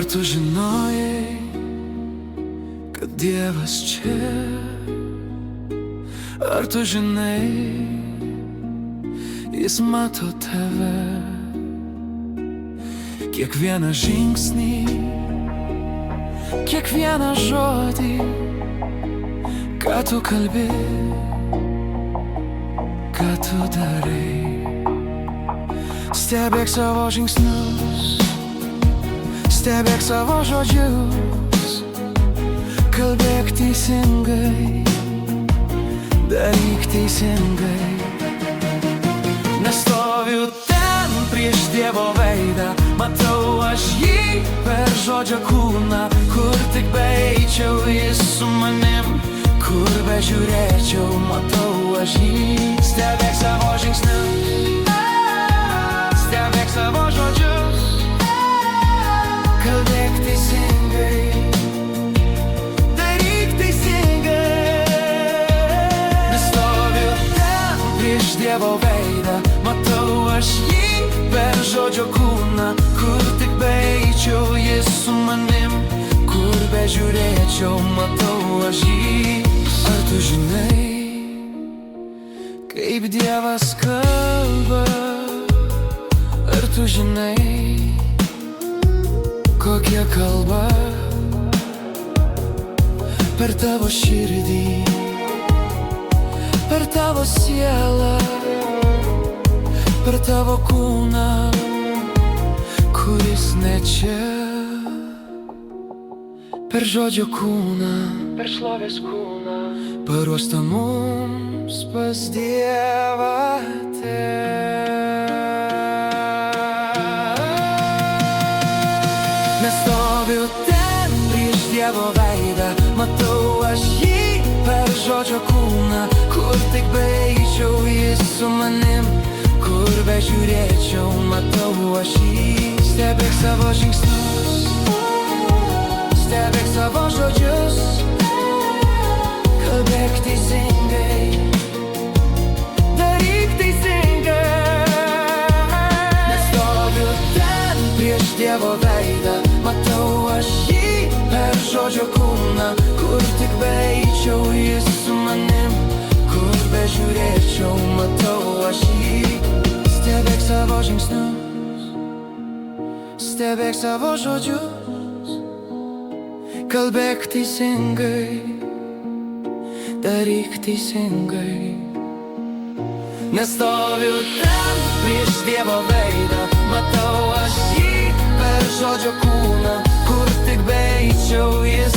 tu žinojai, kad Dievas čia? Ar tu žinai, Jis mato tave, kiekvieną žingsnį, kiekvieną žodį, ką tu kalbi, ką tu darai. Stebėk savo žingsnius, stebėk savo žodžius, kalbėk teisingai, daryk teisingai. Nestoviu ten prieš Dievo veidą, matau aš jį per žodžio kūną. Kur tik beeičiau, Jis su manim, kur bežiūrėčiau, matau aš jį. Stebėk savo žingsnius, stebėk savo žodžius, kalbėk teisingai, daryk teisingai. Nestoviu ten prieš Dievo veidą, matau aš jį per žodžio kūną. Kur tik beeičiau, Jis su manim, kur bežiūrėčiau, matau aš jį. Ar tu žinai, kaip Dievas kalba? Ar tu žinai, kokia kalba per tavo širdį, per tavo sielą, per tavo kūną, kuris ne čia? Per žodžio kūną, per šlovės kūną, paruoštą mums pas Dievą tėvą. Nestoviu ten prieš Dievo veidą, matau aš jį per žodžio kūną. Kur tik beeičiau, Jis su manim, kur bežiūrėčiau, matau aš jį. Stebėk savo žingsnius, stebėk savo žodžius, kalbėk teisingai, daryk teisingai. Nestoviu ten prieš Dievo veidą, matau aš jį per žodžio kūną. Kur tik beeičiau, Jis su manim, kur bežiūrėčiau, matau aš jį. Stebėk savo žingsnius, stebėk savo žodžius, kalbėk teisingai, daryk teisingai. Nestoviu ten prieš Dievo veidą, matau aš jį per žodžio kūną. Kur tik beeičiau, Jis